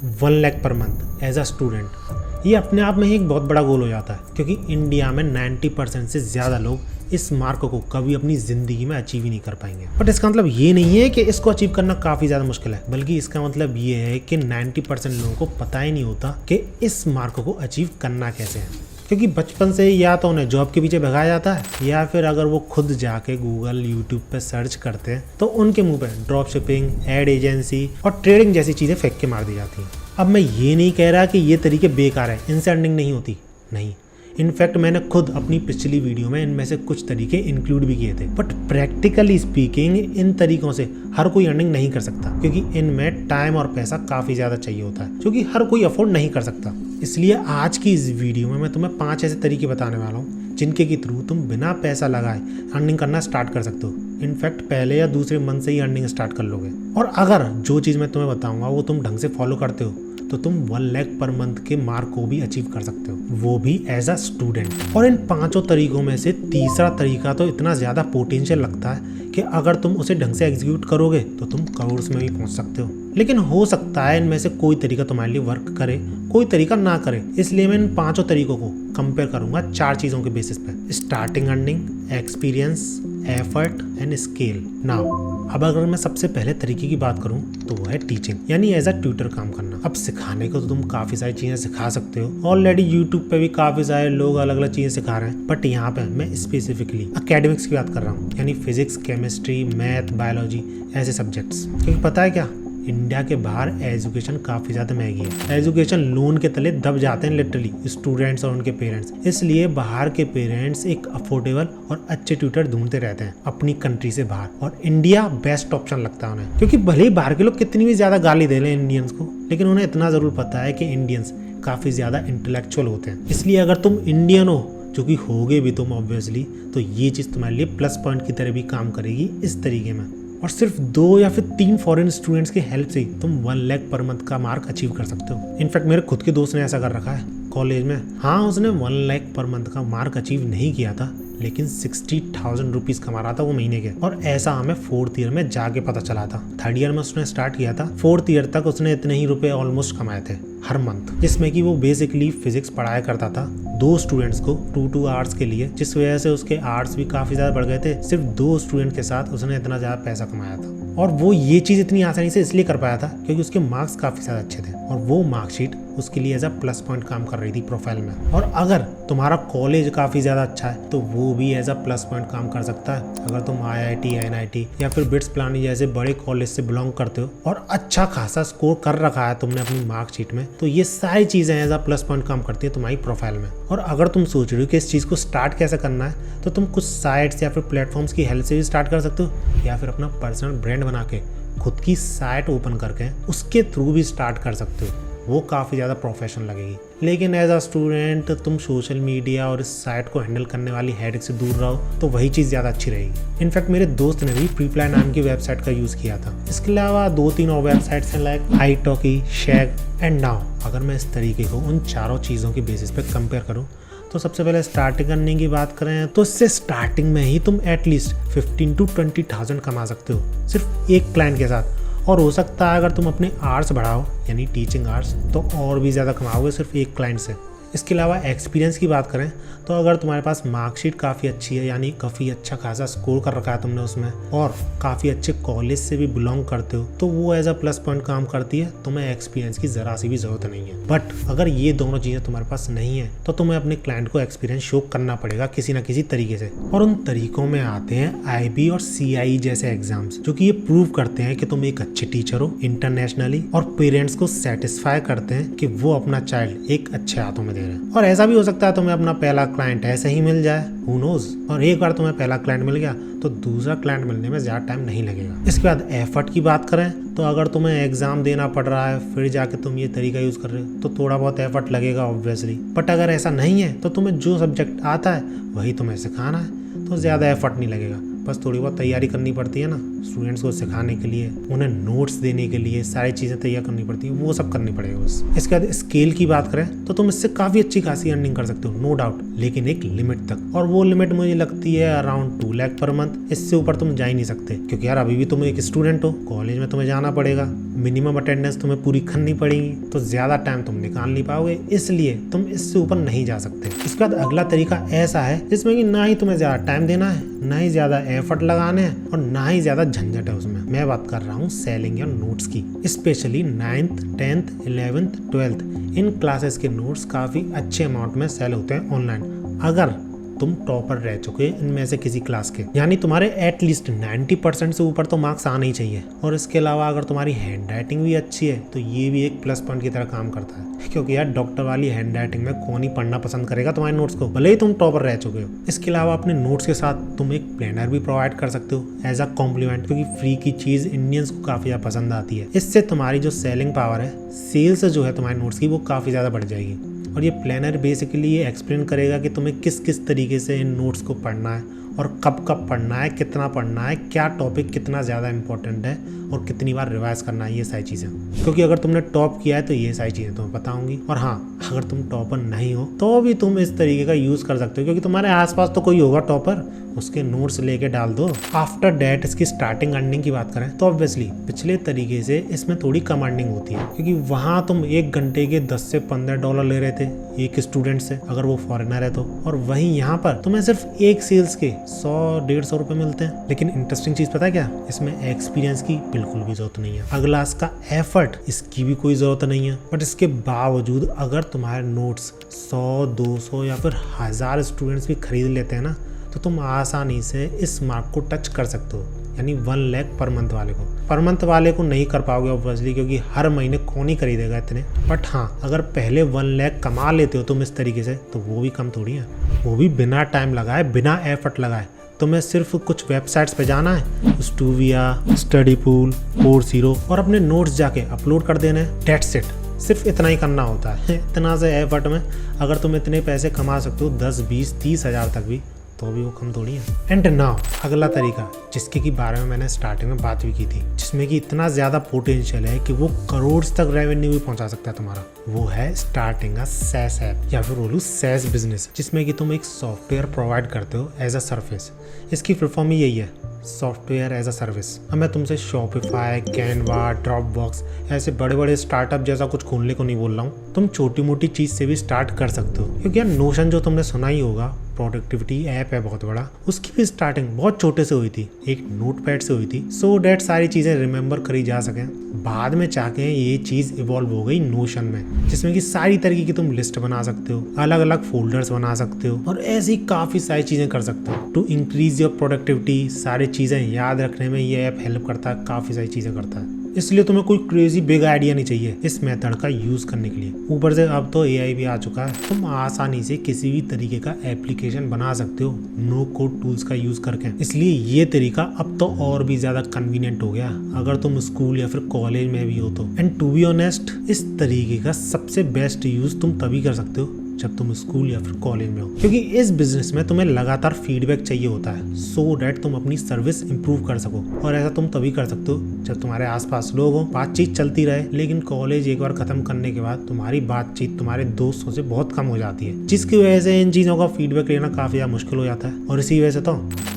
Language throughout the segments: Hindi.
1 lakh per month as a student, ये अपने आप में ही एक बहुत बड़ा गोल हो जाता है, क्योंकि इंडिया में 90% से ज़्यादा लोग इस मार्क को कभी अपनी ज़िंदगी में अचीव ही नहीं कर पाएंगे। बट इसका मतलब ये नहीं है कि इसको अचीव करना काफ़ी ज़्यादा मुश्किल है, बल्कि इसका मतलब ये है कि 90% लोगों को पता ही नहीं होता कि इस मार्क को अचीव करना कैसे है। क्योंकि बचपन से ही या तो उन्हें जॉब के पीछे भगाया जाता है, या फिर अगर वो खुद जाके गूगल यूट्यूब पे सर्च करते हैं तो उनके मुंह पे ड्रॉप शिपिंग, एड एजेंसी और ट्रेडिंग जैसी चीज़ें फेंक के मार दी जाती हैं। अब मैं ये नहीं कह रहा कि ये तरीके बेकार है, इनसे अर्निंग नहीं होती, नहीं। इनफैक्ट मैंने खुद अपनी पिछली वीडियो में इनमें से कुछ तरीके इंक्लूड भी किए थे। बट प्रैक्टिकली स्पीकिंग इन तरीकों से हर कोई अर्निंग नहीं कर सकता, क्योंकि इनमें टाइम और पैसा काफ़ी ज़्यादा चाहिए होता है, जो कि हर कोई अफोर्ड नहीं कर सकता। इसलिए आज की इस वीडियो में मैं तुम्हें 5 ऐसे तरीके बताने वाला हूँ जिनके के थ्रू तुम बिना पैसा लगाए अर्निंग करना स्टार्ट कर सकते हो। इनफैक्ट पहले या दूसरे मंथ से ही अर्निंग स्टार्ट कर लोगे। और अगर जो चीज़ मैं तुम्हें बताऊंगा वो तुम ढंग से फॉलो करते हो तो तुम 1 लाख पर मंथ के मार्क को भी अचीव कर सकते हो, वो भी एज अ स्टूडेंट। और इन 5 तरीकों में से तीसरा तरीका तो इतना ज़्यादा पोटेंशियल लगता है कि अगर तुम उसे ढंग से एग्जीक्यूट करोगे तो तुम करोड़ में भी पहुंच सकते हो। लेकिन हो सकता है इनमें से कोई तरीका तुम्हारे लिए वर्क करे, कोई तरीका ना करे। इसलिए मैं इन 5 तरीकों को कंपेयर करूंगा 4 चीज़ों के बेसिस पे: starting earning, experience, effort and scale. Now अब अगर मैं सबसे पहले तरीके की बात करूं तो वो है टीचिंग, यानी एज अ ट्यूटर काम करना। अब सिखाने को तो तुम काफ़ी सारी चीज़ें सिखा सकते हो, ऑलरेडी यूट्यूब पे भी काफ़ी सारे लोग अलग अलग चीज़ें सिखा रहे हैं। बट यहाँ पे मैं स्पेसिफिकली अकेडमिक्स की बात कर रहा हूँ, यानी फिजिक्स, केमिस्ट्री, मैथ, बायोलॉजी, ऐसे सब्जेक्ट्स। क्योंकि पता है क्या, इंडिया के बाहर एजुकेशन काफ़ी ज़्यादा महंगी है। एजुकेशन लोन के तले दब जाते हैं लिटरली स्टूडेंट्स और उनके पेरेंट्स। इसलिए बाहर के पेरेंट्स एक अफोर्डेबल और अच्छे ट्यूटर ढूंढते रहते हैं अपनी कंट्री से बाहर, और इंडिया बेस्ट ऑप्शन लगता है उन्हें। क्योंकि भले ही बाहर के लोग कितनी भी ज़्यादा गाली दे लें इंडियंस को, लेकिन उन्हें इतना ज़रूर पता है कि इंडियंस काफ़ी ज़्यादा इंटेलेक्चुअल होते हैं। इसलिए अगर तुम इंडियन हो, जो कि होगे भी तुम ऑब्वियसली, तो ये चीज़ तुम्हारे लिए प्लस पॉइंट की तरह भी काम करेगी इस तरीके में। और सिर्फ 2 या फिर 3 फॉरेन स्टूडेंट्स की हेल्प से ही तुम 1 लाख पर मंथ का मार्क अचीव कर सकते हो। इनफैक्ट मेरे खुद के दोस्त ने ऐसा कर रखा है कॉलेज में। हाँ, उसने 1 लाख पर मंथ का मार्क अचीव नहीं किया था, लेकिन 60,000 रुपीज़ कमा रहा था वो महीने के। और ऐसा हमें 4th ईयर में जाके पता चला था। 3rd ईयर में उसने स्टार्ट किया था, 4th ईयर तक उसने इतने ही रुपए ऑलमोस्ट कमाए थे हर मंथ, जिसमें कि वो बेसिकली फिजिक्स पढ़ाया करता था 2 स्टूडेंट्स को 2 आवर्स के लिए, जिस वजह से उसके आवर्स भी काफ़ी ज़्यादा बढ़ गए थे। सिर्फ 2 स्टूडेंट के साथ उसने इतना ज़्यादा पैसा कमाया था। और वो ये चीज़ इतनी आसानी से इसलिए कर पाया था क्योंकि उसके मार्क्स काफ़ी ज़्यादा अच्छे थे, और वो मार्कशीट उसके लिए एज अ प्लस पॉइंट काम कर रही थी प्रोफाइल में। और अगर तुम्हारा कॉलेज काफ़ी ज़्यादा अच्छा है तो वो भी एज अ प्लस पॉइंट काम कर सकता है। अगर तुम IIT, NIT या फिर बिट्स पिलानी जैसे बड़े कॉलेज से बिलोंग करते हो और अच्छा खासा स्कोर कर रखा है तुमने अपनी मार्कशीट में, तो ये सारी चीज़ें एज अ प्लस पॉइंट काम करती है तुम्हारी प्रोफाइल में। और अगर तुम सोच रहे हो कि इस चीज़ को स्टार्ट कैसे करना है, तो तुम कुछ साइट्स या फिर प्लेटफॉर्म्स की हेल्प से भी स्टार्ट कर सकते हो, या फिर अपना पर्सनल ब्रांड बना के खुद की साइट ओपन करके उसके थ्रू भी स्टार्ट कर सकते हो। वो काफ़ी ज़्यादा प्रोफेशनल लगेगी। लेकिन एज अ स्टूडेंट तुम सोशल मीडिया और इस साइट को हैंडल करने वाली हेडेक से दूर रहो तो वही चीज़ ज़्यादा अच्छी रहेगी। इनफैक्ट मेरे दोस्त ने भी प्रीप्लाई नाम की वेबसाइट का यूज़ किया था। इसके अलावा 2-3 और वेबसाइट्स हैं लाइक italki, शेग एंड नाउ। अगर मैं इस तरीके को उन चारों चीज़ों के बेसिस पे कंपेयर करूँ तो सबसे पहले स्टार्टिंग करने की बात करें तो इससे स्टार्टिंग में ही तुम एटलीस्ट 15 to 20,000 कमा सकते हो सिर्फ एक क्लाइंट के साथ। और हो सकता है अगर तुम अपने आवर्स बढ़ाओ, यानी टीचिंग आवर्स, तो और भी ज़्यादा कमाओगे सिर्फ एक क्लाइंट से। इसके अलावा एक्सपीरियंस की बात करें तो अगर तुम्हारे पास मार्कशीट काफ़ी अच्छी है, यानी काफ़ी अच्छा खासा स्कोर कर रखा है तुमने उसमें, और काफ़ी अच्छे कॉलेज से भी बिलोंग करते हो, तो वो एज अ प्लस पॉइंट काम करती है। तुम्हें एक्सपीरियंस की ज़रा सी भी ज़रूरत नहीं है। बट अगर ये दोनों चीज़ें तुम्हारे पास नहीं है तो तुम्हें अपने क्लाइंट को एक्सपीरियंस शो करना पड़ेगा किसी ना किसी तरीके से। और उन तरीकों में आते हैं IB और CIE जैसे एग्जाम्स, जो कि ये प्रूव करते हैं कि तुम एक अच्छे टीचर हो इंटरनेशनली, और पेरेंट्स को सेटिस्फाई करते हैं कि वो अपना चाइल्ड एक अच्छे हाथों में दे रहे हैं। और ऐसा भी हो सकता है तुम्हें अपना पहला क्लाइंट ऐसे ही मिल जाए, हू नोज। और एक बार तुम्हें पहला क्लाइंट मिल गया तो दूसरा क्लाइंट मिलने में ज़्यादा टाइम नहीं लगेगा। इसके बाद एफर्ट की बात करें तो अगर तुम्हें एग्जाम देना पड़ रहा है फिर जाके तुम ये तरीका यूज़ कर रहे हो तो थोड़ा बहुत एफर्ट लगेगा ऑब्वियसली। बट अगर ऐसा नहीं है तो तुम्हें जो सब्जेक्ट आता है वही तुम्हें सिखाना है, तो ज़्यादा एफर्ट नहीं लगेगा। बस थोड़ी बहुत तैयारी करनी पड़ती है ना स्टूडेंट्स को सिखाने के लिए, उन्हें नोट्स देने के लिए सारी चीज़ें तैयार करनी पड़ती है, वो सब करनी पड़ेगा बस। इसके बाद स्केल की बात करें तो तुम इससे काफ़ी अच्छी खासी अर्निंग कर सकते हो, नो डाउट, लेकिन एक लिमिट तक। और वो लिमिट मुझे लगती है अराउंड 2 लाख पर मंथ। इससे ऊपर तुम जा ही नहीं सकते, क्योंकि यार अभी भी तुम एक स्टूडेंट हो, कॉलेज में तुम्हें जाना पड़ेगा, मिनिमम अटेंडेंस तुम्हें पूरी करनी पड़ेगी, तो ज़्यादा टाइम तुम निकाल नहीं पाओगे, इसलिए तुम इससे ऊपर नहीं जा सकते। इसके बाद अगला तरीका ऐसा है जिसमें कि ना ही तुम्हें ज़्यादा टाइम देना है, ना ही ज़्यादा एफर्ट लगाने हैं और ना ही ज़्यादा झंझट है उसमें। मैं बात कर रहा हूँ सेलिंग या नोट्स की। Specially 9th 10th 11th 12th इन क्लासेस के नोट्स काफ़ी अच्छे अमाउंट में सेल होते हैं ऑनलाइन। अगर तुम टॉपर रह चुके इनमें से किसी क्लास के, यानी तुम्हारे एटलीस्ट 90% से ऊपर तो मार्क्स आने ही चाहिए। और इसके अलावा अगर तुम्हारी हैंड राइटिंग भी अच्छी है तो ये भी एक प्लस पॉइंट की तरह काम करता है, क्योंकि यार डॉक्टर वाली हैंड राइटिंग में कौन ही पढ़ना पसंद करेगा तुम्हारे नोट्स को, भले ही तुम टॉपर रह चुके हो। इसके अलावा अपने नोट्स के साथ तुम एक प्लानर भी प्रोवाइड कर सकते हो एज अ कॉम्प्लीमेंट, क्योंकि फ्री की चीज़ इंडियंस को काफ़ी ज़्यादा पसंद आती है। इससे तुम्हारी जो सेलिंग पावर है, सेल्स जो है तुम्हारे नोट्स की, वो काफ़ी ज़्यादा बढ़ जाएगी। और ये प्लानर बेसिकली ये एक्सप्लेन करेगा कि तुम्हें किस किस तरीके से इन नोट्स को पढ़ना है और कब कब पढ़ना है, कितना पढ़ना है, क्या टॉपिक कितना ज़्यादा इंपॉर्टेंट है और कितनी बार रिवाइज करना है, ये सारी चीज़ें। क्योंकि अगर तुमने टॉप किया है तो ये सारी चीज़ें तुम्हें पता होंगी। और हाँ, अगर तुम टॉपर नहीं हो तो भी तुम इस तरीके का यूज़ कर सकते हो, क्योंकि तुम्हारे आसपास तो कोई होगा टॉपर, उसके नोट्स लेके डाल दो। आफ्टर डेट इसकी स्टार्टिंग अर्निंग की बात करें तो ऑब्वियसली पिछले तरीके से इसमें थोड़ी कम अर्निंग होती है, क्योंकि वहाँ तुम एक घंटे के 10 से 15 डॉलर ले रहे थे एक स्टूडेंट से, अगर वो फॉरेनर है तो। और वहीं यहाँ पर तुम्हें सिर्फ एक सेल्स के 100-150 रुपए मिलते हैं। लेकिन इंटरेस्टिंग चीज़ पता है क्या, इसमें एक्सपीरियंस की बिल्कुल भी जरूरत नहीं है। अगला इसका एफर्ट, इसकी भी कोई ज़रूरत नहीं है। बट इसके बावजूद अगर तुम्हारे नोट्स 100, 200 या फिर 1000 स्टूडेंट्स भी खरीद लेते हैं ना, तो तुम आसानी से इस मार्क को टच कर सकते हो, यानी 1 लाख पर मंथ वाले को। पर मंथ वाले को नहीं कर पाओगे ऑब्वियसली, क्योंकि हर महीने कौन ही खरीदेगा इतने। बट हाँ, अगर पहले 1 लाख कमा लेते हो तुम इस तरीके से, तो वो भी कम थोड़ी है, वो भी बिना टाइम लगाए, बिना एफर्ट लगाए। तुम्हें सिर्फ कुछ वेबसाइट्स पे जाना है, स्टूविया, स्टडी पूल, कोर्सेरो, और अपने नोट्स जाके अपलोड कर देने हैं। दैट्स इट, सिर्फ इतना ही करना होता है। इतना से एफर्ट में अगर तुम इतने पैसे कमा सकते हो, 10, 20, 30 हज़ार तक भी, तो भी वो कम थोड़ी है। एंड नाउ अगला तरीका, जिसके की बारे में मैंने स्टार्टिंग में बात भी की थी, जिसमें कि इतना ज़्यादा पोटेंशियल है कि वो करोड़ तक रेवेन्यू भी पहुंचा सकता है तुम्हारा, वो है स्टार्टिंग अ सैस ऐप, या फिर बोलूँ सैस बिजनेस, जिसमें कि तुम एक सॉफ्टवेयर प्रोवाइड करते हो एज अ सर्विस। इसकी फुल फॉर्म ही यही है, सॉफ्टवेयर एज अ सर्विस। अब मैं तुमसे शॉपिफाई, कैनवा, ड्रॉपबॉक्स ऐसे बड़े बड़े स्टार्टअप जैसा कुछ खोलने को नहीं बोल रहा हूँ। तुम छोटी मोटी चीज़ से भी स्टार्ट कर सकते हो, क्योंकि यार नोशन जो तुमने सुना ही होगा, प्रोडक्टिविटी ऐप है बहुत बड़ा, उसकी भी स्टार्टिंग बहुत छोटे से हुई थी, एक नोटपैड से हुई थी, सो डैट सारी चीज़ें रिमेंबर करी जा सकें। बाद में चाहे ये चीज़ इवॉल्व हो गई नोशन में, जिसमें कि सारी तरीके की तुम लिस्ट बना सकते हो, अलग अलग फोल्डर्स बना सकते हो, और ऐसी काफ़ी सारी चीज़ें कर सकते हो टू इंक्रीज योर प्रोडक्टिविटी। सारी चीज़ें याद रखने में ये ऐप हेल्प करता है, काफ़ी सारी चीज़ें करता है। इसलिए तुम्हें कोई क्रेजी बिग आइडिया नहीं चाहिए इस मेथड का यूज़ करने के लिए। ऊपर से अब तो एआई भी आ चुका है, तुम आसानी से किसी भी तरीके का एप्लीकेशन बना सकते हो नो कोड टूल्स का यूज़ करके। इसलिए ये तरीका अब तो और भी ज़्यादा कन्वीनियंट हो गया अगर तुम स्कूल या फिर कॉलेज में भी हो तो। एंड टू बी ऑनेस्ट, इस तरीके का सबसे बेस्ट यूज़ तुम तभी कर सकते हो जब तुम स्कूल या फिर कॉलेज में हो, क्योंकि इस बिजनेस में तुम्हें लगातार फीडबैक चाहिए होता है, सो डैट तुम अपनी सर्विस इंप्रूव कर सको। और ऐसा तुम तभी कर सकते हो जब तुम्हारे आसपास लोग हो, बातचीत चलती रहे। लेकिन कॉलेज एक बार खत्म करने के बाद तुम्हारी बातचीत तुम्हारे दोस्तों से बहुत कम हो जाती है, जिसकी वजह से इन चीज़ों का फीडबैक लेना काफ़ी ज़्यादा मुश्किल हो जाता है। और इसी वजह से तो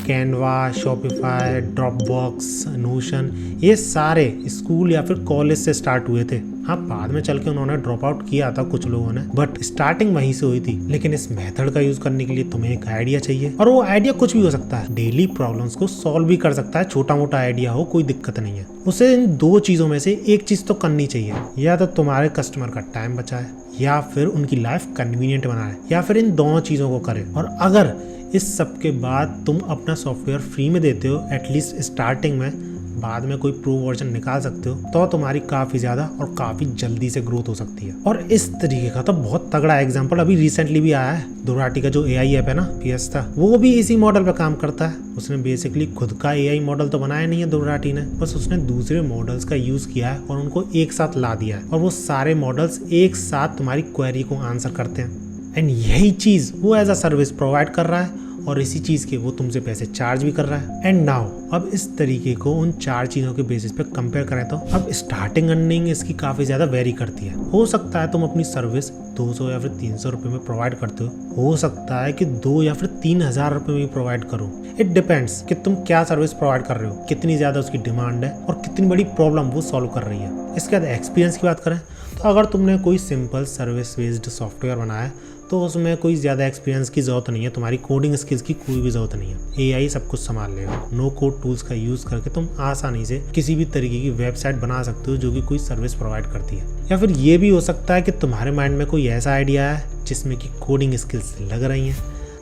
कैनवा, शॉपिफाई, ड्रॉपबॉक्स, नोशन, ये सारे स्कूल या फिर कॉलेज से स्टार्ट हुए थे। हाँ, बाद में चल के उन्होंने ड्रॉप आउट किया था कुछ लोगों ने, बट स्टार्टिंग वहीं से हुई थी। लेकिन इस मेथड का यूज करने के लिए तुम्हें एक आइडिया चाहिए, और वो आइडिया कुछ भी हो सकता है, डेली प्रॉब्लम्स को सॉल्व भी कर सकता है, छोटा मोटा आइडिया हो, कोई दिक्कत नहीं है। उसे इन दो चीजों में से एक चीज तो करनी चाहिए, या तो तुम्हारे कस्टमर का टाइम बचाए, या फिर उनकी लाइफ कन्वीनियंट बनाए, या फिर इन दोनों चीजों को करे। और अगर इस सब के बाद तुम अपना सॉफ्टवेयर फ्री में देते हो, एटलीस्ट स्टार्टिंग में, बाद में कोई प्रो वर्जन निकाल सकते हो, तो तुम्हारी काफ़ी ज़्यादा और काफ़ी जल्दी से ग्रोथ हो सकती है। और इस तरीके का तो बहुत तगड़ा एग्जांपल अभी रिसेंटली भी आया है। दुराटी का जो एआई ऐप है ना, फिएस्टा, वो भी इसी मॉडल पे काम करता है। उसने बेसिकली खुद का एआई मॉडल तो बनाया नहीं है दुराटी ने, बस उसने दूसरे मॉडल्स का यूज़ किया है और उनको एक साथ ला दिया है, और वो सारे मॉडल्स एक साथ तुम्हारी क्वेरी को आंसर करते हैं। एंड यही चीज़ वो एज अ सर्विस प्रोवाइड कर रहा है, और इसी चीज़ के वो तुमसे पैसे चार्ज भी कर रहा है। एंड नाउ अब इस तरीके को उन 4 चीज़ों के बेसिस पे कंपेयर करें तो अब स्टार्टिंग अर्निंग इसकी काफ़ी ज़्यादा वेरी करती है। हो सकता है तुम अपनी सर्विस 200 या फिर 300 रुपये में प्रोवाइड करते हो सकता है कि 2 या फिर 3,000 रुपये में प्रोवाइड करो। इट डिपेंड्स कि तुम क्या सर्विस प्रोवाइड कर रहे हो, कितनी ज़्यादा उसकी डिमांड है और कितनी बड़ी प्रॉब्लम वो सॉल्व कर रही है। इसके बाद एक्सपीरियंस की बात करें तो अगर तुमने कोई सिंपल सर्विस बेस्ड सॉफ्टवेयर बनाया तो उसमें कोई ज़्यादा एक्सपीरियंस की ज़रूरत नहीं है, तुम्हारी कोडिंग स्किल्स की कोई भी ज़रूरत नहीं है। एआई सब कुछ संभाल लेगा। नो कोड टूल्स का यूज़ करके तुम आसानी से किसी भी तरीके की वेबसाइट बना सकते हो जो कि कोई सर्विस प्रोवाइड करती है। या फिर ये भी हो सकता है कि तुम्हारे माइंड में कोई ऐसा आइडिया है जिसमें कि कोडिंग स्किल्स लग रही हैं,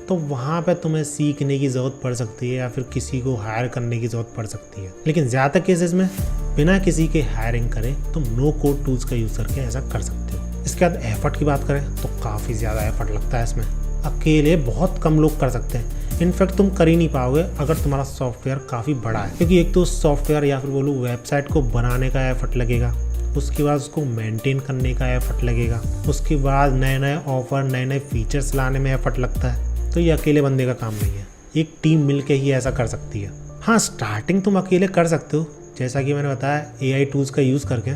तो वहाँ पे तुम्हें सीखने की ज़रूरत पड़ सकती है या फिर किसी को हायर करने की ज़रूरत पड़ सकती है। लेकिन ज़्यादातर केसेस में बिना किसी के हायरिंग करे तुम नो कोड टूल्स का यूज़ करके ऐसा कर सकते हो। इसके बाद एफर्ट की बात करें तो काफ़ी ज़्यादा एफर्ट लगता है इसमें। अकेले बहुत कम लोग कर सकते हैं। इनफैक्ट तुम कर ही नहीं पाओगे अगर तुम्हारा सॉफ्टवेयर काफ़ी बड़ा है, क्योंकि एक तो सॉफ्टवेयर या फिर बोलो वेबसाइट को बनाने का एफर्ट लगेगा, उसके बाद उसको मेंटेन करने का एफर्ट लगेगा, उसके बाद नए नए ऑफर नए नए फीचर्स लाने में एफर्ट लगता है। तो ये अकेले बंदे का काम नहीं है, एक टीम मिलके ही ऐसा कर सकती है। हाँ, स्टार्टिंग तुम अकेले कर सकते हो जैसा कि मैंने बताया एआई टूल्स का यूज़ करके,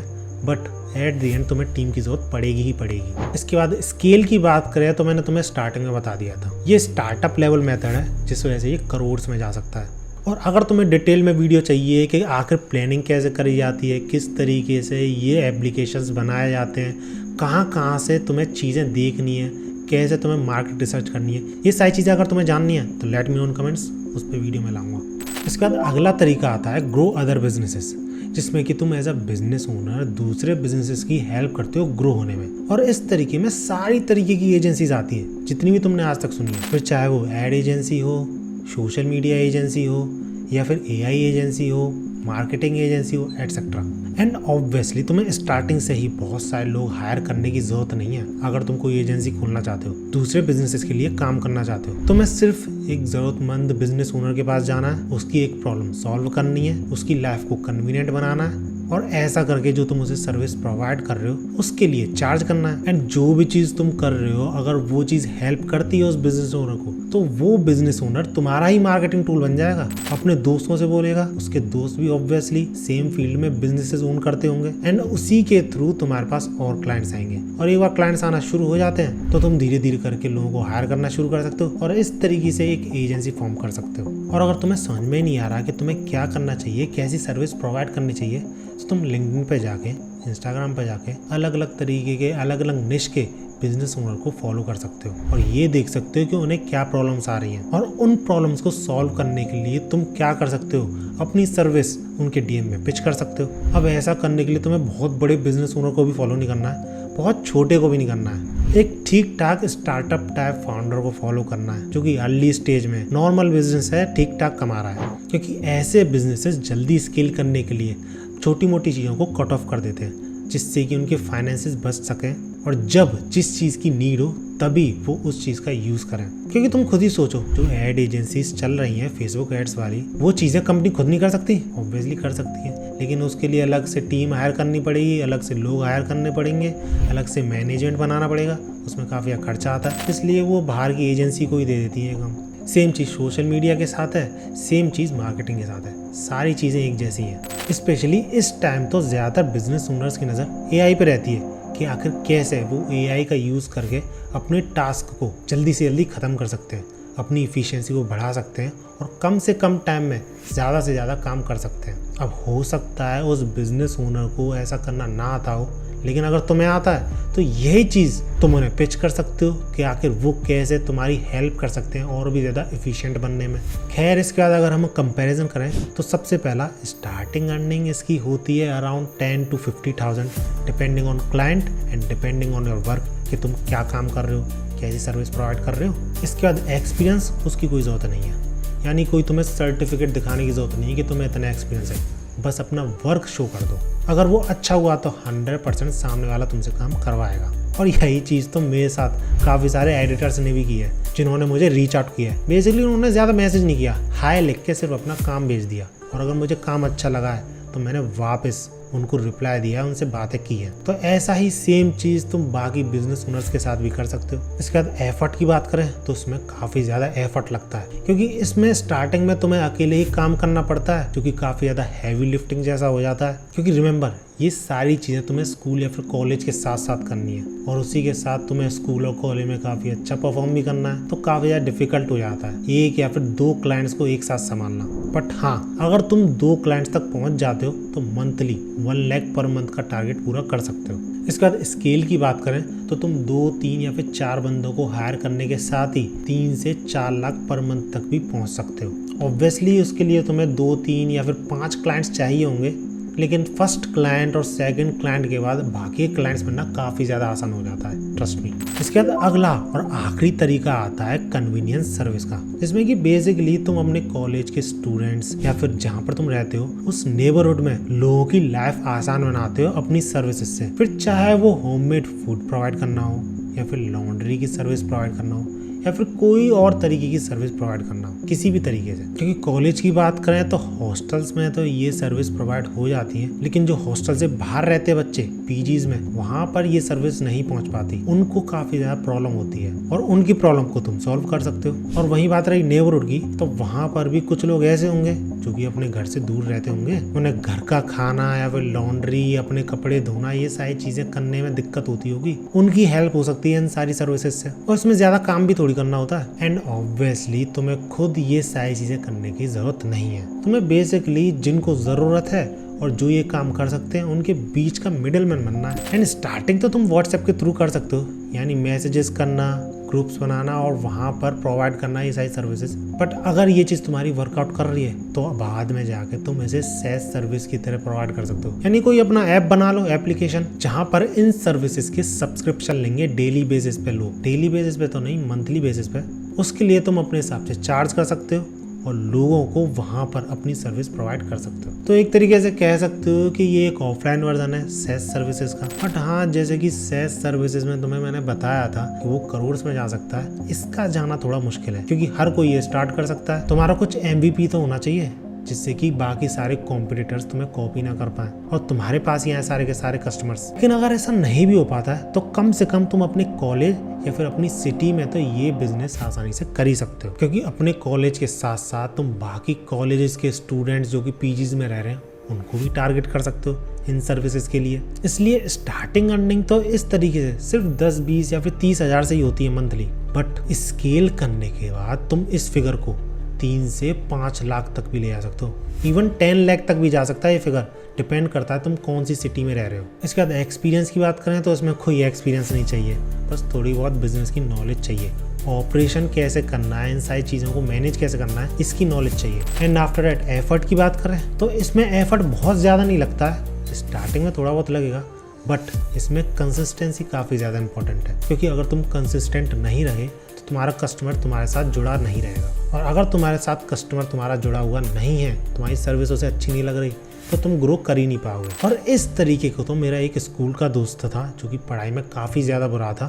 बट एट द एंड तुम्हें टीम की ज़रूरत पड़ेगी ही पड़ेगी। इसके बाद स्केल की बात करें तो मैंने तुम्हें स्टार्टिंग में बता दिया था, ये स्टार्टअप लेवल मेथड है जिस वजह से ये करोड़्स में जा सकता है। और अगर तुम्हें डिटेल में वीडियो चाहिए कि आखिर प्लानिंग कैसे करी जाती है, किस तरीके से ये एप्लीकेशंस बनाए जाते हैं, कहाँ से तुम्हें चीज़ें देखनी है, कैसे तुम्हें मार्केट रिसर्च करनी है, ये सारी चीज़ें अगर तुम्हें जाननी है तो लेट मी नो इन कमेंट्स, उस पर वीडियो में लाऊंगा। इसके बाद अगला तरीका आता है ग्रो अदर बिजनेसेस, जिसमें कि तुम एज अ बिजनेस ओनर दूसरे बिजनेसेस की हेल्प करते हो ग्रो होने में। और इस तरीके में सारी तरीके की एजेंसीज आती है जितनी भी तुमने आज तक सुनी है, फिर चाहे वो एड एजेंसी हो, सोशल मीडिया एजेंसी हो, या फिर एआई एजेंसी हो, मार्केटिंग एजेंसी हो, एटसेट्रा। एंड ऑब्वियसली तुम्हें स्टार्टिंग से ही बहुत सारे लोग हायर करने की जरूरत नहीं है। अगर तुम कोई एजेंसी खोलना चाहते हो, दूसरे बिजनेसेस के लिए काम करना चाहते हो, तुम्हें सिर्फ एक ज़रूरतमंद बिजनेस ओनर के पास जाना है, उसकी एक प्रॉब्लम सॉल्व करनी है, उसकी लाइफ को कन्वीनियंट बनाना है, और ऐसा करके जो तुम उसे सर्विस प्रोवाइड कर रहे हो उसके लिए चार्ज करना है। एंड जो भी चीज़ तुम कर रहे हो अगर वो चीज़ हेल्प करती है उस बिजनेस ओनर को, तो वो बिजनेस ओनर तुम्हारा ही मार्केटिंग टूल बन जाएगा। अपने दोस्तों से बोलेगा, उसके दोस्त भी ऑब्वियसली सेम फील्ड में बिजनेसेस ओन करते होंगे, एंड उसी के थ्रू तुम्हारे पास और क्लाइंट्स आएंगे। और एक बार क्लाइंट्स आना शुरू हो जाते हैं तो तुम धीरे धीरे करके लोगों को हायर करना शुरू कर सकते हो और इस तरीके से एक एजेंसी फॉर्म कर सकते हो। और अगर तुम्हें समझ में नहीं आ रहा कि तुम्हें क्या करना चाहिए, कैसी सर्विस प्रोवाइड करनी चाहिए, तो तुम लिंक्डइन पे जाके, इंस्टाग्राम पे जाके अलग अलग तरीके के अलग अलग निश के बिजनेस ओनर को फॉलो कर सकते हो और ये देख सकते हो कि उन्हें क्या प्रॉब्लम्स आ रही हैं और उन प्रॉब्लम्स को सॉल्व करने के लिए तुम क्या कर सकते हो, अपनी सर्विस उनके डीएम में पिच कर सकते हो। अब ऐसा करने के लिए तुम्हें बहुत बड़े बिजनेस ओनर को भी फॉलो नहीं करना है, बहुत छोटे को भी नहीं करना है, एक ठीक ठाक स्टार्टअप टाइप फाउंडर को फॉलो करना है जो कि अर्ली स्टेज में नॉर्मल बिजनेस है, ठीक ठाक कमा रहा है। क्योंकि ऐसे बिजनेसेस जल्दी स्केल करने के लिए छोटी मोटी चीज़ों को कट ऑफ कर देते हैं जिससे कि उनके फाइनेंसेस बच सकें और जब जिस चीज़ की नीड हो तभी वो उस चीज़ का यूज़ करें। क्योंकि तुम खुद ही सोचो, जो एड एजेंसीज चल रही हैं फेसबुक एड्स वाली, वो चीज़ें कंपनी खुद नहीं कर सकती, ऑब्वियसली कर सकती है, लेकिन उसके लिए अलग से टीम हायर करनी पड़ेगी, अलग से लोग हायर करने पड़ेंगे, अलग से मैनेजमेंट बनाना पड़ेगा, उसमें काफ़ी खर्चा आता है, इसलिए वो बाहर की एजेंसी को ही दे देती है काम। सेम चीज़ सोशल मीडिया के साथ है, सेम चीज़ मार्केटिंग के साथ है, सारी चीज़ें एक जैसी हैं। स्पेशली इस टाइम तो ज़्यादातर बिजनेस ओनर्स की नज़र एआई पे रहती है कि आखिर कैसे वो एआई का यूज़ करके अपने टास्क को जल्दी से जल्दी ख़त्म कर सकते हैं, अपनी इफ़िशियंसी को बढ़ा सकते हैं और कम से कम टाइम में ज़्यादा से ज़्यादा काम कर सकते हैं। अब हो सकता है उस बिज़नेस ओनर को ऐसा करना ना आता हो, लेकिन अगर तुम्हें आता है तो यही चीज़ तुम उन्हें पिच कर सकते हो कि आखिर वो कैसे तुम्हारी हेल्प कर सकते हैं और भी ज़्यादा एफिशिएंट बनने में। खैर, इसके बाद अगर हम कंपैरिजन करें तो सबसे पहला स्टार्टिंग अर्निंग इसकी होती है around 10 to 50,000 depending on client and depending on your work कि तुम क्या काम कर रहे हो, कैसी सर्विस प्रोवाइड कर रहे हो। इसके बाद एक्सपीरियंस, उसकी कोई ज़रूरत नहीं है, यानी कोई तुम्हें सर्टिफिकेट दिखाने की ज़रूरत नहीं है कि तुम्हें इतना एक्सपीरियंस है, बस अपना वर्क शो कर दो। अगर वो अच्छा हुआ तो 100% सामने वाला तुमसे काम करवाएगा। और यही चीज़ तो मेरे साथ काफ़ी सारे एडिटर्स ने भी की है जिन्होंने मुझे रीच आउट किया है। बेसिकली उन्होंने ज़्यादा मैसेज नहीं किया, हाय लिख के सिर्फ अपना काम भेज दिया, और अगर मुझे काम अच्छा लगा है तो मैंने वापस उनको रिप्लाई दिया है, उनसे बातें की है। तो ऐसा ही सेम चीज तुम बाकी बिजनेस ओनर्स के साथ भी कर सकते हो। इसके बाद एफर्ट की बात करें तो उसमें काफी ज्यादा एफर्ट लगता है, क्योंकि इसमें स्टार्टिंग में तुम्हें अकेले ही काम करना पड़ता है, क्योंकि काफी ज्यादा हैवी लिफ्टिंग जैसा हो जाता है। क्योंकि रिमेंबर, ये सारी चीजें तुम्हें स्कूल या फिर कॉलेज के साथ साथ करनी है, और उसी के साथ तुम्हें स्कूल और कॉलेज में काफी अच्छा परफॉर्म भी करना है, तो काफी ज्यादा डिफिकल्ट हो जाता है एक या फिर 2 क्लाइंट्स को एक साथ संभालना। बट हाँ, अगर तुम 2 क्लाइंट्स तक पहुंच जाते हो तो मंथली 1 लाख पर मंथ का टारगेट पूरा कर सकते हो। इसके बाद स्केल की बात करें तो तुम 2, 3 या फिर 4 बंदों को हायर करने के साथ ही 3 से 4 लाख पर मंथ तक भी पहुंच सकते हो। ऑब्वियसली उसके लिए तुम्हें 2, 3 या फिर 5 क्लाइंट्स चाहिए होंगे, लेकिन फर्स्ट क्लाइंट और सेकंड क्लाइंट के बाद बाकी क्लाइंट्स बनना काफ़ी ज़्यादा आसान हो जाता है, ट्रस्ट मी। इसके बाद अगला और आखिरी तरीका आता है कन्वीनियंस सर्विस का, जिसमें कि बेसिकली तुम अपने कॉलेज के स्टूडेंट्स या फिर जहाँ पर तुम रहते हो उस नेबरहुड में लोगों की लाइफ आसान बनाते हो अपनी सर्विसेज से। फिर चाहे वो होममेड फूड प्रोवाइड करना हो, या फिर लॉन्ड्री की सर्विस प्रोवाइड करना हो, या फिर कोई और तरीके की सर्विस प्रोवाइड करना हो, किसी भी तरीके से। क्योंकि कॉलेज की बात करें तो हॉस्टल्स में तो ये सर्विस प्रोवाइड हो जाती है, लेकिन जो हॉस्टल से बाहर रहते बच्चे पीजीज में, वहाँ पर ये सर्विस नहीं पहुँच पाती। उनको काफ़ी ज़्यादा प्रॉब्लम होती है, और उनकी प्रॉब्लम को तुम सॉल्व कर सकते हो। और वहीं बात रही नेबरहुड की, तो वहाँ पर भी कुछ लोग ऐसे होंगे जो कि अपने घर से दूर रहते होंगे, उन्हें घर का खाना या फिर लॉन्ड्री, अपने कपड़े धोना, ये सारी चीज़ें करने में दिक्कत होती होगी। उनकी हेल्प हो सकती है इन सारी सर्विसेज से, और इसमें ज़्यादा काम भी थोड़ी करना होता है। एंड ऑब्वियसली तुम्हें खुद ये सारी चीजें करने की जरूरत नहीं है। तुम्हें बेसिकली जिनको जरूरत है और जो ये काम कर सकते हैं उनके बीच का मिडलमैन बनना है। एंड स्टार्टिंग तो तुम व्हाट्सएप के थ्रू कर सकते हो, यानी मैसेजेस करना, ग्रुप्स बनाना और वहाँ पर प्रोवाइड करना ये सारी सर्विसेज। बट अगर ये चीज़ तुम्हारी वर्कआउट कर रही है तो बाद में जाके तुम इसे सेस सर्विस की तरह प्रोवाइड कर सकते हो, यानी कोई अपना ऐप बना लो, एप्लीकेशन, जहाँ पर इन सर्विसेज के सब्सक्रिप्शन लेंगे डेली बेसिस पे लोग। डेली बेसिस पे तो नहीं, मंथली बेसिस पे। उसके लिए तुम अपने हिसाब से चार्ज कर सकते हो और लोगों को वहाँ पर अपनी सर्विस प्रोवाइड कर सकते हो। तो एक तरीके से कह सकते हो कि ये एक ऑफलाइन वर्जन है सेस सर्विसेज का। बट हाँ, जैसे कि सेस सर्विसेज में तुम्हें मैंने बताया था कि वो करोड़ में जा सकता है, इसका जाना थोड़ा मुश्किल है, क्योंकि हर कोई ये स्टार्ट कर सकता है। तुम्हारा कुछ MVP तो होना चाहिए जिससे कि बाकी सारे कॉम्पिटिटर्स तुम्हें कॉपी ना कर पाए और तुम्हारे पास ही आए सारे के सारे कस्टमर्स। लेकिन अगर ऐसा नहीं भी हो पाता है तो कम से कम तुम अपने कॉलेज या फिर अपनी सिटी में तो ये बिजनेस आसानी से कर ही सकते हो, क्योंकि अपने कॉलेज के साथ साथ तुम बाकी कॉलेजेस के स्टूडेंट्स जो कि पीजीज में रह रहे हैं उनको भी टारगेट कर सकते हो इन सर्विसेज के लिए। इसलिए स्टार्टिंग अर्निंग तो इस तरीके से सिर्फ 10, 20 या फिर 30 हज़ार से ही होती है मंथली। बट स्केल करने के बाद तुम इस फिगर को 3 से 5 लाख तक भी ले जा सकते हो, इवन 10 लाख तक भी जा सकता है ये फिगर, डिपेंड करता है तुम कौन सी सिटी में रह रहे हो। इसके बाद एक्सपीरियंस की बात करें तो इसमें कोई एक्सपीरियंस नहीं चाहिए, बस थोड़ी बहुत बिजनेस की नॉलेज चाहिए। ऑपरेशन कैसे करना है, इन सारी चीज़ों को मैनेज कैसे करना है, इसकी नॉलेज चाहिए। एंड आफ्टर दैट एफर्ट की बात करें तो इसमें एफर्ट बहुत ज़्यादा नहीं लगता है, स्टार्टिंग में थोड़ा बहुत लगेगा, बट इसमें कंसिस्टेंसी काफ़ी ज़्यादा इंपॉर्टेंट है, क्योंकि अगर तुम कंसिस्टेंट नहीं रहे तो तुम्हारा कस्टमर तुम्हारे साथ जुड़ा नहीं रहेगा, और अगर तुम्हारे साथ कस्टमर तुम्हारा जुड़ा हुआ नहीं है, तुम्हारी सर्विस उसे अच्छी नहीं लग रही, तो तुम ग्रो कर ही नहीं पाओगे। और इस तरीके को तो मेरा एक स्कूल का दोस्त था जो कि पढ़ाई में काफ़ी ज़्यादा बुरा था,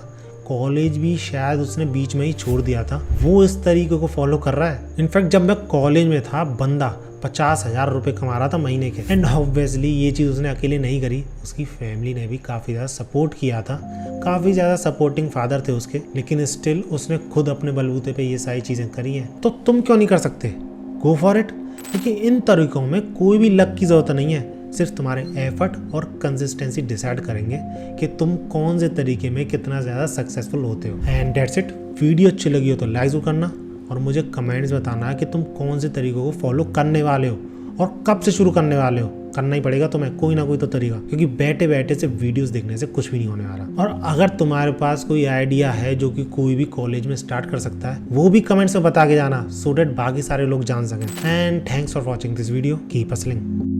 कॉलेज भी शायद उसने बीच में ही छोड़ दिया था, वो इस तरीके को फॉलो कर रहा है। इनफैक्ट जब मैं कॉलेज में था बंदा 50,000 रुपये कमा रहा था महीने के। एंड ऑब्वियसली ये चीज़ उसने अकेले नहीं करी, उसकी फैमिली ने भी काफ़ी ज़्यादा सपोर्ट किया था, काफ़ी ज़्यादा सपोर्टिंग फादर थे उसके, लेकिन स्टिल उसने खुद अपने बलबूते पे ये सारी चीज़ें करी हैं। तो तुम क्यों नहीं कर सकते? गो फॉर इट, क्योंकि इन तरीकों में कोई भी लक की ज़रूरत नहीं है, सिर्फ तुम्हारे एफर्ट और कंसिस्टेंसी डिसाइड करेंगे कि तुम कौन से तरीके में कितना ज़्यादा सक्सेसफुल होते हो। And that's it. वीडियो अच्छी लगी हो तो लाइक जरूर करना, और मुझे कमेंट्स बताना है कि तुम कौन से तरीकों को फॉलो करने वाले हो और कब से शुरू करने वाले हो। करना ही पड़ेगा तुम्हें कोई ना कोई तो तरीका, क्योंकि बैठे बैठे से वीडियोस देखने से कुछ भी नहीं होने वाला। और अगर तुम्हारे पास कोई आइडिया है जो कि कोई भी कॉलेज में स्टार्ट कर सकता है, वो भी कमेंट्स में बता के जाना, सो दैट बाकी सारे लोग जान सकें। And thanks for watching this video, keep hustling.